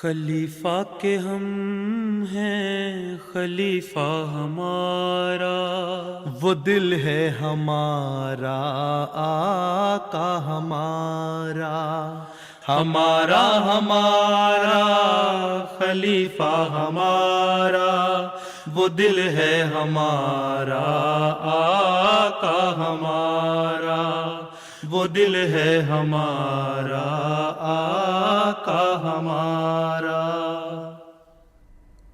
خلیفہ کے ہم ہیں خلیفہ ہمارا، وہ دل ہے ہمارا آقا ہمارا، ہمارا ہمارا خلیفہ ہمارا، وہ دل ہے ہمارا آقا ہمارا، وہ دل ہے ہمارا آقا ہمارا۔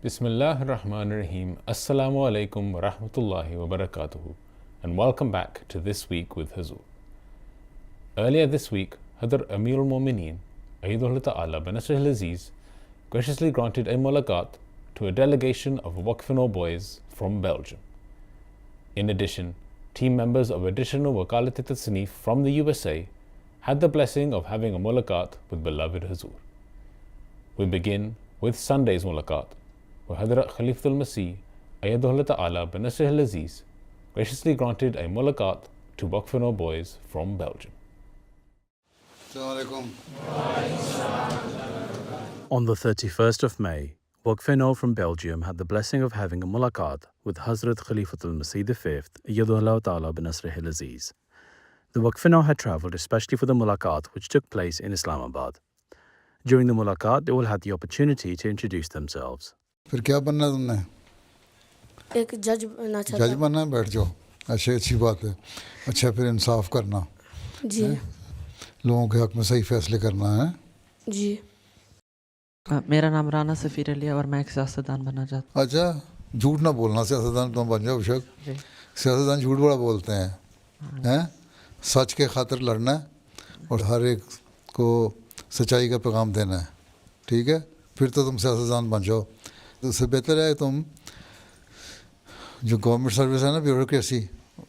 بسم اللہ الرحمن الرحیم۔ السلام علیکم ورحمۃ اللہ وبرکاتہ and welcome back to This Week with Huzur. Earlier this week, Hadr Amir al-Mu'mineen Ayyadullah Ta'ala bin-Nasrih al-Aziz graciously granted a mulaqat to a delegation of Waqf-e-Nau boys from Belgium. In addition, team members of additional Wakalat-e-Tasneef from the USA had the blessing of having a mulaqat with beloved Huzur. We begin with Sunday's mulaqat, where Hadrat Khalifatul Masih Ayyadullah Ta'ala bin-Nasrih al-Aziz graciously granted a mulaqat to Waqf-e-Nau boys from Belgium. On the 31st of May, Waqf-e-Nau from Belgium had the blessing of having a mulaqat with Hazrat Khalifatul Masih V Ayyadullah Ta'ala bin-Nasrih al-Aziz. The Waqf-e-Nau had travelled especially for the mulaqat which took place in Islamabad. During the mulaqat, they all had the opportunity to introduce themselves. پھر کیا بننا ہے تم نے؟ ایک جج بننا چاہتا جج بننا ہے، بیٹھ جاؤ، اچھی بات ہے۔ اچھا، پھر انصاف کرنا، جی لوگوں کے حق میں صحیح فیصلے کرنا ہے۔ جی میرا نام رانا سفیر علی ہے اور میں ایک سیاستدان بننا چاہتا اچھا، جھوٹ نہ بولنا، سیاستدان تم بن جاؤ شک۔ ہوں۔ سیاستدان جھوٹ بڑا بولتے ہیں، سچ کے خاطر لڑنا ہے اور ہر ایک کو سچائی کا پیغام دینا ہے، ٹھیک ہے؟ پھر تو تم سیاستدان بن جاؤ۔ تو اس سے بہتر ہے تم جو گورنمنٹ سروس ہے نا، بیوروکریسی،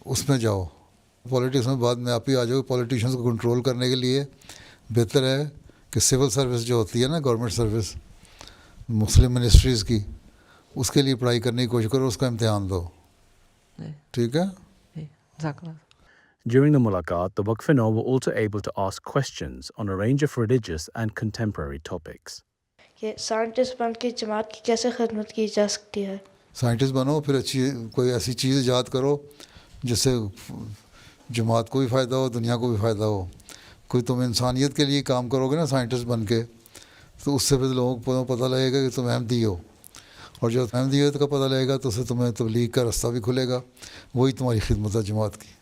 اس میں جاؤ۔ پولیٹکس میں بعد میں آپ ہی آ جاؤ۔ پولیٹیشنس کو کنٹرول کرنے کے لیے بہتر ہے کہ سول سروس جو ہوتی ہے نا، گورنمنٹ سروس مسلم منسٹریز کی، اس کے لیے پڑھائی کرنے کی کوشش کرو، اس کا امتحان دو، ٹھیک ہے؟ جزاک اللہ۔ During the mulaqat, the Waqf-e-Nau were also able to ask questions on a range of religious and contemporary topics. کہ سائنٹسٹ بن کے جماعت کی کیسے خدمت کی جا سکتی ہے؟ سائنٹسٹ بنو، پھر اچھی کوئی ایسی چیز ایجاد کرو جس سے جماعت کو بھی فائدہ ہو، دنیا کو بھی فائدہ ہو۔ کوئی تم انسانیت کے لیے کام کرو گے نا سائنٹسٹ بن کے، تو اس سے پھر لوگوں کو پتہ لگے گا کہ تم احمدی ہو، اور جب احمدیت کا پتہ لگے گا تو اس سے تمہیں تبلیغ کا رستہ بھی کھلے گا۔ وہی تمہاری خدمت ہے جماعت کی۔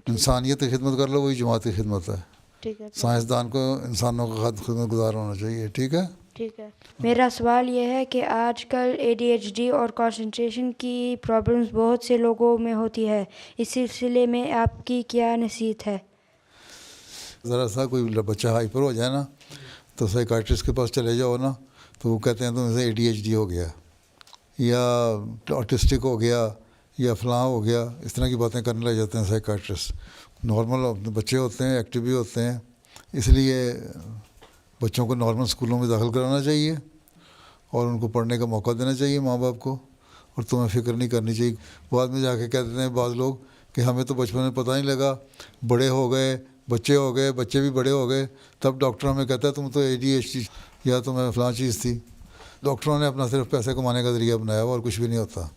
انسانیت کی خدمت کر لو، وہی جماعت کی خدمت ہے۔ ٹھیک ہے، سائنسدان کو انسانوں کا خدمت گزار ہونا چاہیے، ٹھیک ہے؟ ٹھیک ہے۔ میرا سوال یہ ہے کہ آج کل ADHD اور کنسنٹریشن کی پرابلمس بہت سے لوگوں میں ہوتی ہے، اس سلسلے میں آپ کی کیا نصیحت ہے؟ ذرا سا کوئی بچہ ہائپر ہو جائے نا تو سائیکائٹرسٹ کے پاس چلے جاؤ نا، تو وہ کہتے ہیں تم سے ADHD ہو گیا یا آٹسٹک ہو گیا یا فلاں ہو گیا، اس طرح کی باتیں کرنے لگ جاتے ہیں سائیکائٹرسٹ۔ نارمل بچے ہوتے ہیں، ایکٹیو بھی ہوتے ہیں، اس لیے بچوں کو نارمل اسکولوں میں داخل کرانا چاہیے اور ان کو پڑھنے کا موقع دینا چاہیے ماں باپ کو، اور تمہیں فکر نہیں کرنی چاہیے۔ بعد میں جا کے کہتے ہیں بعض لوگ کہ ہمیں تو بچپن میں پتہ نہیں لگا، بڑے ہو گئے، بچے ہو گئے، بچے بھی بڑے ہو گئے، تب ڈاکٹر ہمیں کہتا ہے تم تو ADHD یا تمہیں فلاں چیز تھی۔ ڈاکٹروں نے اپنا صرف پیسے کمانے کا ذریعہ بنایا ہوا اور کچھ بھی نہیں ہوتا۔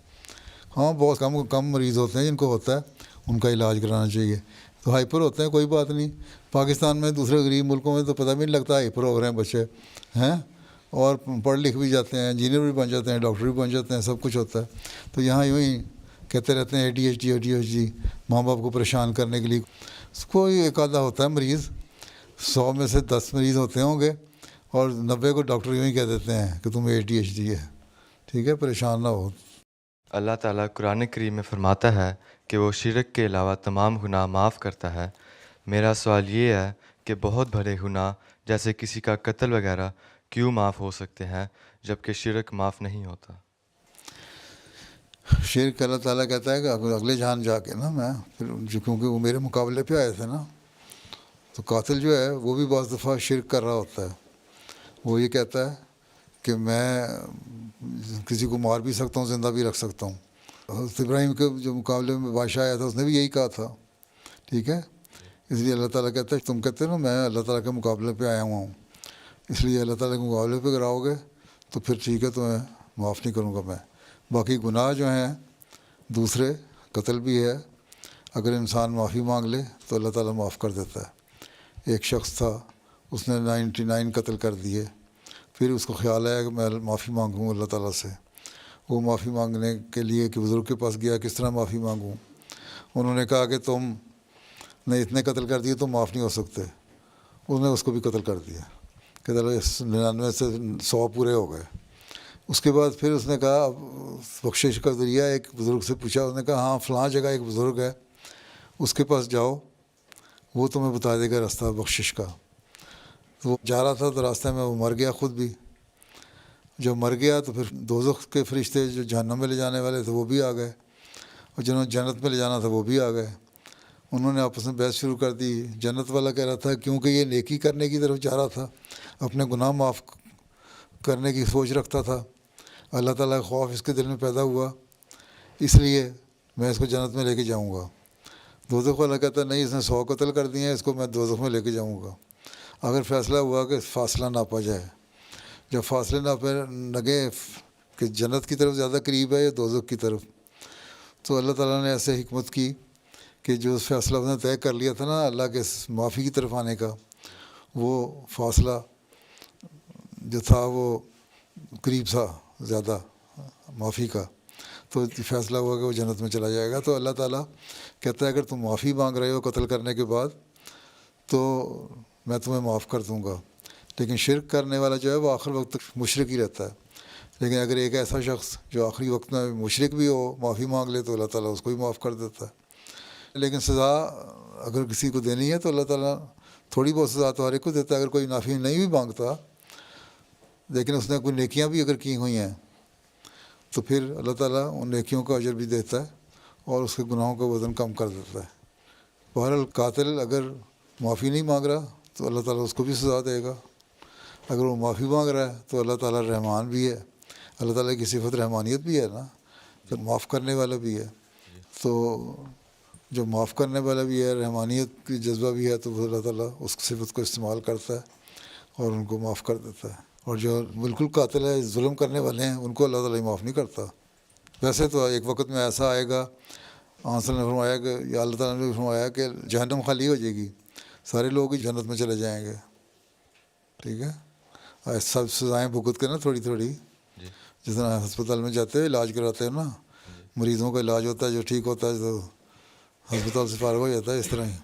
ہاں، بہت کم مریض ہوتے ہیں جن کو ہوتا ہے، ان کا علاج کرانا چاہیے۔ تو ہائپر ہوتے ہیں، کوئی بات نہیں۔ پاکستان میں دوسرے غریب ملکوں میں تو پتہ بھی نہیں لگتا ہائپر ہو رہے ہیں بچے ہیں، اور پڑھ لکھ بھی جاتے ہیں، انجینئر بھی بن جاتے ہیں، ڈاکٹر بھی بن جاتے ہیں، سب کچھ ہوتا ہے۔ تو یہاں یوں ہی کہتے رہتے ہیں ADHD ماں باپ کو پریشان کرنے کے لیے۔ کوئی ایک آدھا ہوتا ہے مریض، 100 میں سے 10 مریض ہوتے ہوں گے، اور 90 کو ڈاکٹر یوں ہی کہہ دیتے ہیں کہ تم ADHD ہے، ٹھیک ہے؟ پریشان نہ ہو۔ اللہ تعالیٰ قرآن کریم میں فرماتا ہے کہ وہ شرک کے علاوہ تمام گناہ معاف کرتا ہے۔ میرا سوال یہ ہے کہ بہت بڑے گناہ جیسے کسی کا قتل وغیرہ کیوں معاف ہو سکتے ہیں جبکہ شرک معاف نہیں ہوتا؟ شرک اللہ تعالیٰ کہتا ہے کہ اگلے جہان جا کے نا، میں پھر کیونکہ وہ میرے مقابلے پہ آئے تھے نا، تو قاتل جو ہے وہ بھی بعض دفعہ شرک کر رہا ہوتا ہے۔ وہ یہ کہتا ہے کہ میں کسی کو مار بھی سکتا ہوں، زندہ بھی رکھ سکتا ہوں۔ حضرت ابراہیم کے جو مقابلے میں بادشاہ آیا تھا، اس نے بھی یہی کہا تھا، ٹھیک ہے؟ اس لیے اللہ تعالیٰ کہتا ہے تم کہتے ہو نا میں اللہ تعالیٰ کے مقابلے پہ آیا ہوا ہوں، اس لیے اللہ تعالیٰ کے مقابلے پہ کراؤ گے تو پھر ٹھیک ہے، تمہیں معاف نہیں کروں گا میں۔ باقی گناہ جو ہیں دوسرے، قتل بھی ہے، اگر انسان معافی مانگ لے تو اللہ تعالیٰ معاف کر دیتا ہے۔ ایک شخص تھا، اس نے 99 قتل کر دیے، پھر اس کو خیال آیا کہ میں معافی مانگوں اللہ تعالیٰ سے۔ وہ معافی مانگنے کے لیے کہ بزرگ کے پاس گیا، کس طرح معافی مانگوں؟ انہوں نے کہا کہ تم نے اتنے قتل کر دیے، تم معاف نہیں ہو سکتے۔ اس نے اس کو بھی قتل کر دیا کہ چلو 99 سے 100 پورے ہو گئے۔ اس کے بعد پھر اس نے کہا بخشش کا ذریعہ، ایک بزرگ سے پوچھا، اس نے کہا ہاں فلاں جگہ ایک بزرگ ہے، اس کے پاس جاؤ، وہ تمہیں بتا دے گا راستہ بخشش کا۔ تو وہ جا رہا تھا تو راستے میں وہ مر گیا خود بھی۔ جب مر گیا تو پھر دوزخ کے فرشتے جو جہنم میں لے جانے والے تھے وہ بھی آ گئے، اور جنہوں نے جنت میں لے جانا تھا وہ بھی آ گئے۔ انہوں نے آپس میں بحث شروع کر دی۔ جنت والا کہہ رہا تھا کیونکہ یہ نیکی کرنے کی طرف جا رہا تھا، اپنے گناہ معاف کرنے کی سوچ رکھتا تھا، اللہ تعالیٰ کا خوف اس کے دل میں پیدا ہوا، اس لیے میں اس کو جنت میں لے کے جاؤں گا۔ دوزخ والا کہتا ہے نہیں، اس نے 100 قتل کر دیے ہیں، اس کو میں دوزخ میں لے کے جاؤں گا۔ اگر فیصلہ ہوا کہ فاصلہ ناپا جائے، جب فاصلے ناپے لگے کہ جنت کی طرف زیادہ قریب ہے یا دوزخ کی طرف، تو اللہ تعالیٰ نے ایسے حکمت کی کہ جو فیصلہ اس نے طے کر لیا تھا نا اللہ کے معافی کی طرف آنے کا، وہ فاصلہ جو تھا وہ قریب تھا زیادہ معافی کا، تو فیصلہ ہوا کہ وہ جنت میں چلا جائے گا۔ تو اللہ تعالیٰ کہتا ہے اگر تم معافی مانگ رہے ہو قتل کرنے کے بعد تو میں تمہیں معاف کر دوں گا، لیکن شرک کرنے والا جو ہے وہ آخر وقت تک مشرک ہی رہتا ہے۔ لیکن اگر ایک ایسا شخص جو آخری وقت میں مشرک بھی ہو معافی مانگ لے تو اللہ تعالیٰ اس کو بھی معاف کر دیتا ہے۔ لیکن سزا اگر کسی کو دینی ہے تو اللہ تعالیٰ تھوڑی بہت سزا تو ہر ایک کو دیتا ہے۔ اگر کوئی معافی نہیں بھی مانگتا لیکن اس نے کوئی نیکیاں بھی اگر کی ہوئی ہیں تو پھر اللہ تعالیٰ ان نیکیوں کا اجر بھی دیتا ہے اور اس کے گناہوں کا وزن کم کر دیتا ہے۔ بہرحال قاتل اگر معافی نہیں مانگ رہا تو اللہ تعالیٰ اس کو بھی سزا دے گا، اگر وہ معافی مانگ رہا ہے تو اللہ تعالیٰ رحمان بھی ہے، اللہ تعالیٰ کی صفت رحمانیت بھی ہے نا، تو معاف کرنے والا بھی ہے۔ تو جو معاف کرنے والا بھی ہے، رحمانیت کی جذبہ بھی ہے، تو وہ اللہ تعالیٰ اس صفت کو استعمال کرتا ہے اور ان کو معاف کر دیتا ہے۔ اور جو بالکل قاتل ہے، ظلم کرنے والے ہیں، ان کو اللہ تعالیٰ معاف نہیں کرتا۔ ویسے تو ایک وقت میں ایسا آئے گا، آنسر نے فرمایا کہ یا اللہ تعالیٰ نے فرمایا کہ جہنم خالی ہو جائے گی، سارے لوگ ہی جنت میں چلے جائیں گے، ٹھیک ہے، سب سزائیں بھگت کے نا تھوڑی تھوڑی، جس طرح ہسپتال میں جاتے ہیں علاج کراتے ہیں نا، مریضوں کا علاج ہوتا ہے، جو ٹھیک ہوتا ہے تو ہسپتال سے فارغ ہو جاتا ہے، اس طرح ہی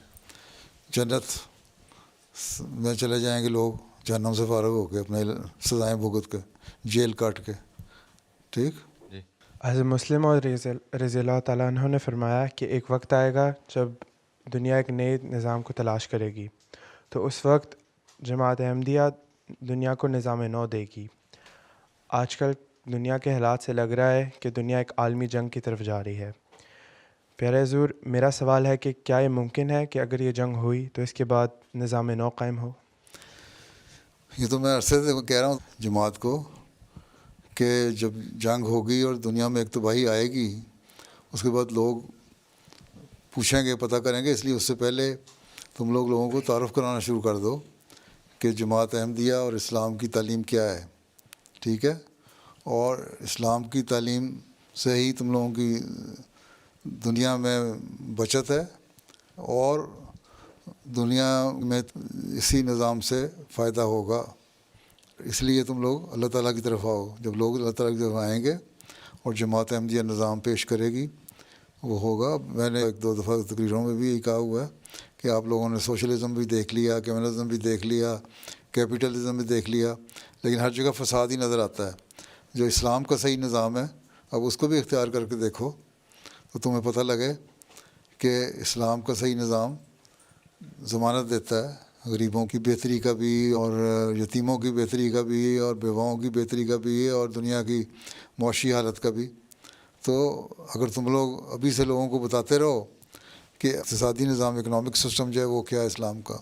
جنت میں چلے جائیں گے لوگ جہنم سے فارغ ہو کے، اپنے سزائیں بھگت کے، جیل کاٹ کے، ٹھیک۔ حضرت مسلم اور رضی اللہ تعالیٰ عنہ نے فرمایا کہ ایک وقت آئے گا جب دنیا ایک نئے نظام کو تلاش کرے گی، تو اس وقت جماعت احمدیہ دنیا کو نظام نو دے گی۔ آج کل دنیا کے حالات سے لگ رہا ہے کہ دنیا ایک عالمی جنگ کی طرف جا رہی ہے۔ پیارے حضور، میرا سوال ہے کہ کیا یہ ممکن ہے کہ اگر یہ جنگ ہوئی تو اس کے بعد نظام نو قائم ہو؟ یہ تو میں عرصے سے کہہ رہا ہوں جماعت کو کہ جب جنگ ہوگی اور دنیا میں ایک تباہی آئے گی، اس کے بعد لوگ پوچھیں گے، پتہ کریں گے، اس لیے اس سے پہلے تم لوگوں کو تعارف کرانا شروع کر دو کہ جماعت احمدیہ اور اسلام کی تعلیم کیا ہے، ٹھیک ہے، اور اسلام کی تعلیم سے ہی تم لوگوں کی دنیا میں بچت ہے اور دنیا میں اسی نظام سے فائدہ ہوگا۔ اس لیے تم لوگ اللہ تعالیٰ کی طرف آؤ۔ جب لوگ اللہ تعالیٰ کی طرف آئیں گے اور جماعت احمدیہ نظام پیش کرے گی، وہ ہوگا۔ میں نے ایک دو دفعہ تقریروں میں بھی یہی کہا ہوا ہے کہ آپ لوگوں نے سوشلزم بھی دیکھ لیا، کمیونزم بھی دیکھ لیا، کیپٹلزم بھی دیکھ لیا، لیکن ہر جگہ فساد ہی نظر آتا ہے۔ جو اسلام کا صحیح نظام ہے، اب اس کو بھی اختیار کر کے دیکھو تو تمہیں پتہ لگے کہ اسلام کا صحیح نظام ضمانت دیتا ہے غریبوں کی بہتری کا بھی، اور یتیموں کی بہتری کا بھی، اور بیواؤں کی بہتری کا بھی، اور دنیا کی معاشی حالت کا بھی۔ تو اگر تم لوگ ابھی سے لوگوں کو بتاتے رہو کہ اقتصادی نظام، اکنامک سسٹم جو ہے وہ کیا ہے اسلام کا،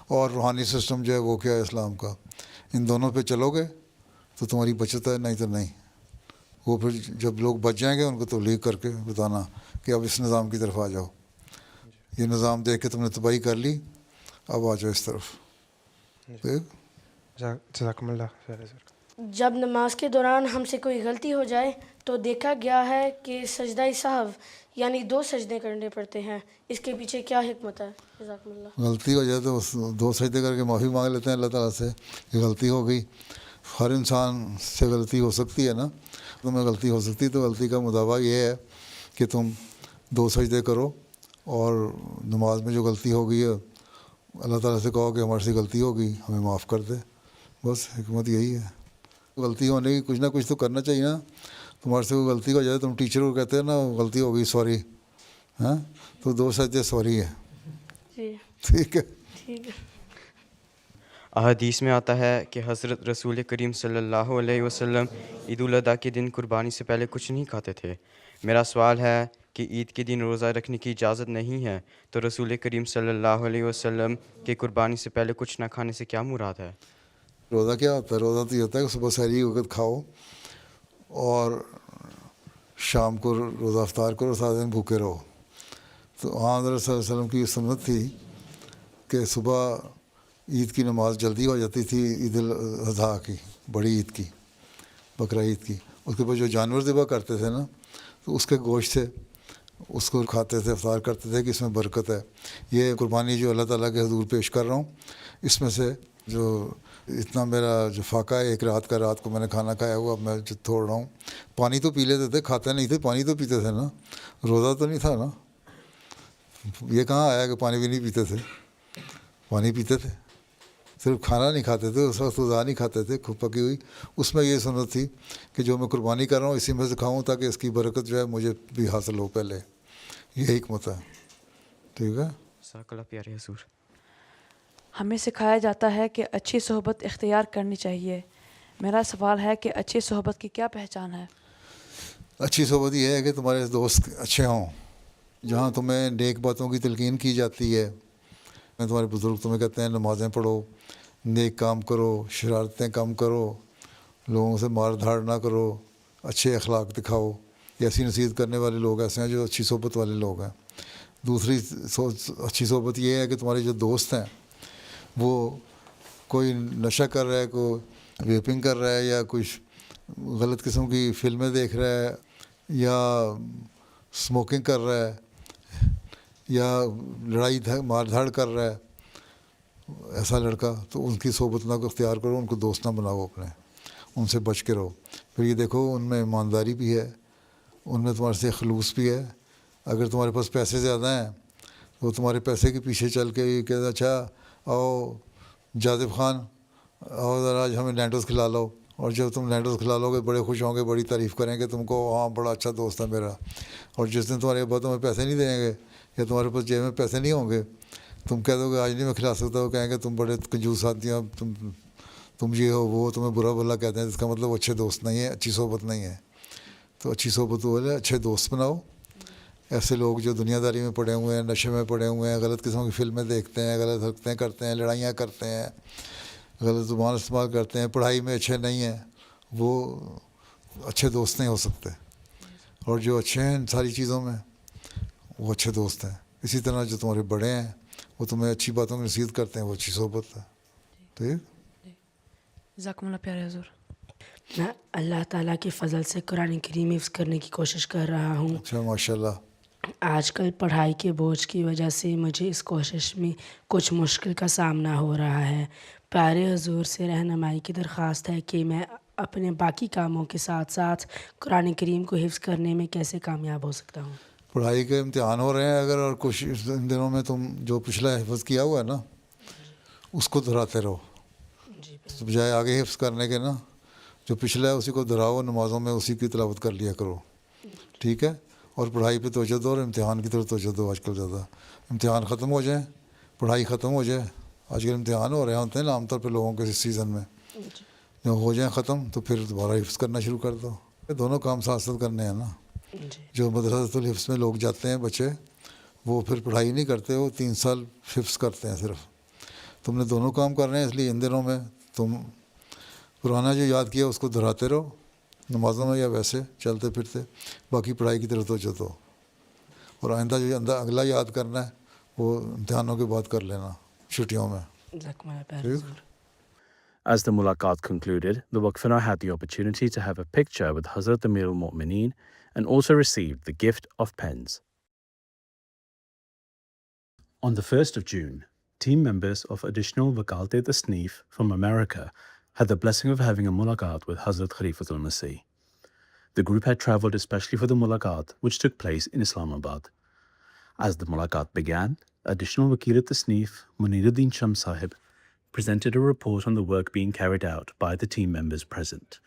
اور روحانی سسٹم جو ہے وہ کیا ہے اسلام کا، ان دونوں پہ چلو گے تو تمہاری بچت ہے، نہیں تو نہیں۔ وہ پھر جب لوگ بچ جائیں گے ان کو تبلیغ کر کے بتانا کہ اب اس نظام کی طرف آ جاؤ، یہ نظام دیکھ کے تم نے تباہی کر لی، اب آ جاؤ اس طرف۔ جزاکم اللہ خیر حضور. جب نماز کے دوران ہم سے کوئی غلطی ہو جائے تو دیکھا گیا ہے کہ سجدہ سہو یعنی 2 سجدے کرنے پڑتے ہیں، اس کے پیچھے کیا حکمت ہے؟ جزاکم اللہ. غلطی ہو جائے تو 2 سجدے کر کے معافی مانگ لیتے ہیں اللہ تعالیٰ سے کہ غلطی ہو گئی. ہر انسان سے غلطی ہو سکتی ہے نا، تمہیں غلطی ہو سکتی ہے تو غلطی کا مداوع یہ ہے کہ تم 2 سجدے کرو اور نماز میں جو غلطی ہو گئی ہے اللہ تعالیٰ سے کہو کہ ہمارے سے غلطی ہو گئی، ہمیں معاف کر دے. بس حکمت یہی ہے. غلطی ہونے کی کچھ نہ کچھ تو کرنا چاہیے نا. تمہارے سے کوئی غلطی ہو جائے تم ٹیچر کو کہتے ہیں نا غلطی ہو گئی سوری، ہاں تو 2 سجدے سوری ہے. جی ٹھیک ہے. ٹھیک ہے. احادیث میں آتا ہے کہ حضرت رسول کریم صلی اللہ علیہ وسلم عید الاضحیٰ کے دن قربانی سے پہلے کچھ نہیں کھاتے تھے. میرا سوال ہے کہ عید کے دن روزہ رکھنے کی اجازت نہیں ہے، تو رسول کریم صلی اللہ علیہ وسلم کے قربانی سے پہلے کچھ نہ کھانے سے کیا مراد ہے؟ روزہ کیا ہوتا ہے؟ روزہ تو یہ ہوتا ہے کہ صبح سحری وقت کھاؤ اور شام کو روزہ افطار کرو، 7 دن بھوکے رہو. تو ہاں حضرت صلی اللہ علیہ وسلم کی یہ سنت تھی کہ صبح عید کی نماز جلدی ہو جاتی تھی، عید الاضحیٰ کی، بڑی عید کی، بقرہ عید کی. اس کے بعد جو جانور ذبح کرتے تھے نا تو اس کے گوشت سے اس کو کھاتے تھے، افطار کرتے تھے کہ اس میں برکت ہے. یہ قربانی جو اللہ تعالیٰ کے حضور پیش کر رہا ہوں اس میں سے جو اتنا میرا جو فاقہ ہے 1 رات کا، رات کو میں نے کھانا کھایا ہوا، اب میں جو توڑ رہا ہوں. پانی تو پی لیتے تھے، کھاتے نہیں تھے، پانی تو پیتے تھے نا، روزہ تو نہیں تھا نا. یہ کہاں آیا کہ پانی بھی نہیں پیتے تھے؟ پانی پیتے تھے، صرف کھانا نہیں کھاتے تھے اس وقت، غذا نہیں کھاتے تھے پکی ہوئی. اس میں یہ سنت تھی کہ جو میں قربانی کر رہا ہوں اسی میں سے کھاؤں تاکہ اس کی برکت جو ہے مجھے بھی حاصل ہو. پہلے یہ حکمت ہے. ٹھیک ہے. جزاک اللہ پیارے حضور. ہمیں سکھایا جاتا ہے کہ اچھی صحبت اختیار کرنی چاہیے. میرا سوال ہے کہ اچھی صحبت کی کیا پہچان ہے؟ اچھی صحبت یہ ہے کہ تمہارے دوست اچھے ہوں، جہاں تمہیں نیک باتوں کی تلقین کی جاتی ہے. تمہارے بزرگ تمہیں کہتے ہیں نمازیں پڑھو، نیک کام کرو، شرارتیں کم کرو، لوگوں سے مار دھاڑ نہ کرو، اچھے اخلاق دکھاؤ. ایسی نصیحت کرنے والے لوگ ایسے ہیں جو اچھی صحبت والے لوگ ہیں. دوسری اچھی صحبت یہ ہے کہ تمہارے جو دوست ہیں وہ کوئی نشہ کر رہا ہے، کوئی ویپنگ کر رہا ہے، یا کچھ غلط قسم کی فلمیں دیکھ رہا ہے، یا اسموکنگ کر رہا ہے، یا لڑائی مار دھاڑ کر رہا ہے، ایسا لڑکا، تو ان کی صحبت نہ کو اختیار کرو، ان کو دوست نہ بناؤ اپنے، ان سے بچ کے رہو. پھر یہ دیکھو ان میں ایمانداری بھی ہے، ان میں تمہارے سے خلوص بھی ہے. اگر تمہارے پاس پیسے زیادہ ہیں وہ تمہارے پیسے کے پیچھے چل کے یہ کہتا اچھا آؤ جاذب خان آؤ ذرا آج ہمیں لینڈوز کھلا لو، اور جب تم لینڈوز کھلا لو گے بڑے خوش ہوں گے، بڑی تعریف کریں گے تم کو، ہاں بڑا اچھا دوست ہے میرا. اور جس دن تمہارے ابا تمہیں پیسے نہیں دیں گے یا تمہارے پاس جیب میں پیسے نہیں ہوں گے، تم کہہ دو گے آج نہیں میں کھلا سکتا، وہ کہیں گے تم بڑے کنجوس آدمی ہو، تم یہ ہو وہ، تمہیں برا بھلا کہتے ہیں، اس کا مطلب وہ اچھے دوست نہیں ہیں، اچھی صحبت نہیں ہے. تو اچھی صحبت وہ ہے اچھے دوست بناؤ. ایسے لوگ جو دنیا داری میں پڑے ہوئے ہیں، نشے میں پڑے ہوئے ہیں، غلط قسم کی فلمیں دیکھتے ہیں، غلط حرکتیں کرتے ہیں، لڑائیاں کرتے ہیں، غلط زبان استعمال کرتے ہیں، پڑھائی میں اچھے نہیں ہیں، وہ اچھے دوست نہیں ہو سکتے. اور جو اچھے ہیں ان ساری چیزوں میں وہ اچھے دوست ہیں. اسی طرح جو تمہارے بڑے ہیں وہ تمہیں اچھی باتوں کی نصیحت کرتے ہیں، وہ اچھی صحبت ہے. ٹھیک. جزاکم اللہ پیارے حضور. میں اللہ تعالیٰ کے فضل سے قرآن کریم حفظ کرنے کی کوشش کر رہا ہوں. اچھا ماشاء اللہ. آج کل پڑھائی کے بوجھ کی وجہ سے مجھے اس کوشش میں کچھ مشکل کا سامنا ہو رہا ہے. پیارے حضور سے رہنمائی کی درخواست ہے کہ میں اپنے باقی کاموں کے ساتھ ساتھ قرآن کریم کو حفظ کرنے میں کیسے کامیاب ہو سکتا ہوں. پڑھائی کے امتحان ہو رہے ہیں اگر، اور کچھ ان دنوں میں تم جو پچھلا حفظ کیا ہوا ہے نا اس کو دہراتے رہو، بجائے آگے حفظ کرنے کے نا جو پچھلا ہے اسی کو دہراؤ، نمازوں میں اسی کی تلاوت کر لیا کرو. ٹھیک ہے. اور پڑھائی پہ توجہ دو اور امتحان کی طرف توجہ دو. آج کل زیادہ امتحان ختم ہو جائیں، پڑھائی ختم ہو جائے. آج کل امتحان ہو رہے ہوتے ہیں نا عام طور پہ لوگوں کے اس سیزن میں، جب ہو جائیں ختم تو پھر دوبارہ حفظ کرنا شروع کر دو. دونوں کام ساتھ ساتھ کرنے ہیں نا. جو مدرسۃ الحفظ میں لوگ جاتے ہیں بچے، وہ پھر پڑھائی نہیں کرتے، وہ 3 سال حفظ کرتے ہیں صرف. تم نے دونوں کام کر رہے ہیں، اس لیے ان دنوں میں تم پرانا جو یاد کیا اس کو دہراتے رہو نمازوں میں یا ویسے چلتے پھرتے، باقی پڑھائی کی طرف توجہ دو. اور آئندہ جو اگلا یاد کرنا ہے وہ امتحانوں کے بعد کر لینا چھٹیوں میں. As the mulaqat concluded, the Waqfino had the opportunity to have a picture with Hazrat Amir al-Mu'mineen and also received the gift of pens. On the 1st of June, team members of additional Wakalat Tasneef from America had the blessing of having a mulaqat with Hazrat Khalifatul Masih. The group had travelled especially for the mulaqat, which took place in Islamabad. As the mulaqat began, additional Wakilat Tasneef Muniruddin Shams Sahib presented a report on the work being carried out by the team members present.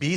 20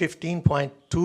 15.2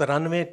93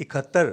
71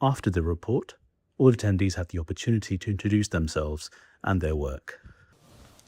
After the report, all attendees had the opportunity to introduce themselves and their work.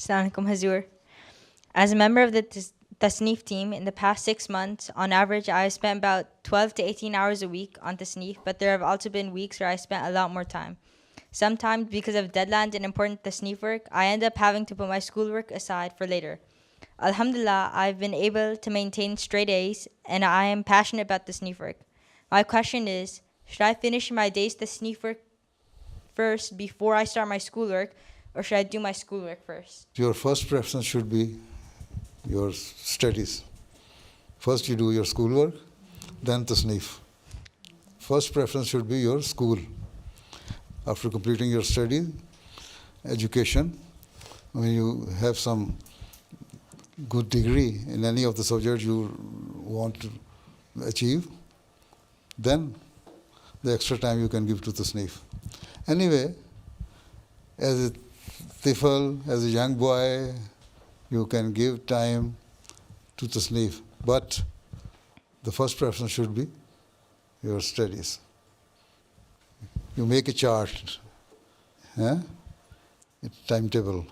Assalamu alaikum, Hazur. As a member of the Tasneef team, in the past 6 months, on average, I have spent about 12 to 18 hours a week on Tasneef, but there have also been weeks where I spent a lot more time. Sometimes, because of deadlines and important Tasneef work, I end up having to put my schoolwork aside for later. Alhamdulillah, I've been able to maintain straight A's, and I am passionate about Tasneef work. My question is, should I finish my day's Tasneef work first before I start my schoolwork, or should I do my schoolwork first? Your first preference should be your studies. First you do your schoolwork, then Tasneef. First preference should be your school. After completing your study, education, when you have some good degree in any of the subjects you want to achieve, then the extra time you can give to Tasneef. Anyway, as a tifl, as a young boy, you can give time to Tasneef, but the first preference should be your studies. You make a chart, a timetable,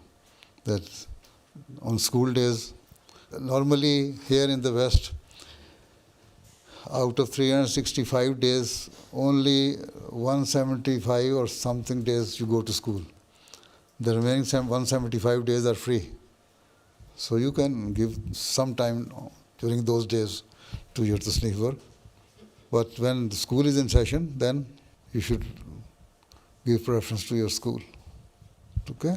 that on school days, normally here in the West, out of 365 days, only 175 or something days you go to school. The remaining 175 days are free. So you can give some time during those days to your Tasneef work. But when the school is in session, then you should give preference to your school. Okay?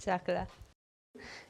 Jazakallah.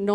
9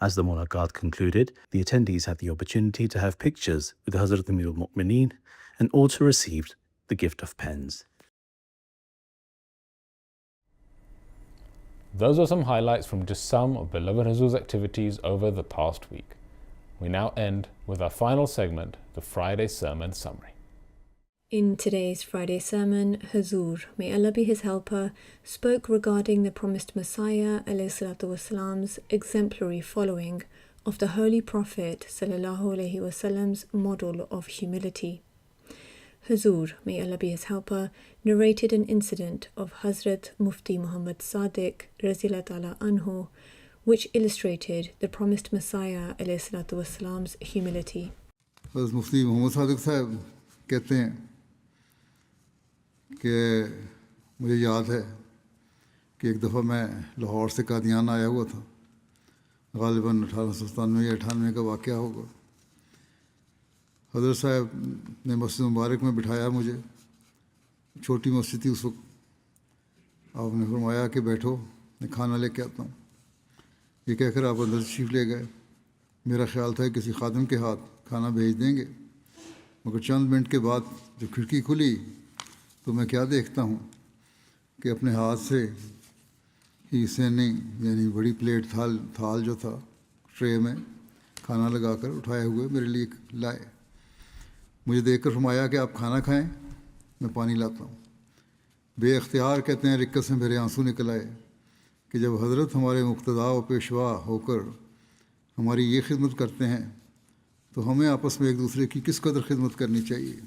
As the mulaqat concluded, the attendees had the opportunity to have pictures with Hazrat Amir al-Mu'mineen and also received the gift of pens. Those are some highlights from just some of beloved Hazur's activities over the past week. We now end with our final segment, the Friday Sermon Summary. In today's Friday sermon, Hazur, may Allah be his helper, spoke regarding the promised Messiah ﷺ's exemplary following of the Holy Prophet ﷺ's model of humility. Hazur, may Allah be his helper, narrated an incident of Hazrat Mufti Muhammad Sadiq Razillah anhu, which illustrated the promised Messiah ﷺ's humility. Hazrat Mufti Muhammad Sadiq sahab kehte hain کہ مجھے یاد ہے کہ ایک دفعہ میں لاہور سے قادیان آیا ہوا تھا، غالباً 1897 یا 98 کا واقعہ ہوگا۔ حضرت صاحب نے مسجد مبارک میں بٹھایا مجھے، چھوٹی مسجد تھی اس وقت، آپ نے فرمایا کہ بیٹھو میں کھانا لے کے آتا ہوں، یہ کہہ کر آپ اندر تشریف لے گئے۔ میرا خیال تھا کہ کسی خادم کے ہاتھ کھانا بھیج دیں گے، مگر چند منٹ کے بعد جب کھڑکی کھلی تو میں کیا دیکھتا ہوں کہ اپنے ہاتھ سے ہی سینی یعنی بڑی پلیٹ تھال جو تھا ٹرے میں کھانا لگا کر اٹھائے ہوئے میرے لیے لائے۔ مجھے دیکھ کر فرمایا کہ آپ کھانا کھائیں، میں پانی لاتا ہوں۔ بے اختیار کہتے ہیں رکت سے میرے آنسو نکل آئے کہ جب حضرت ہمارے مقتدا و پیشوا ہو کر ہماری یہ خدمت کرتے ہیں تو ہمیں آپس میں ایک دوسرے کی کس قدر خدمت کرنی چاہیے۔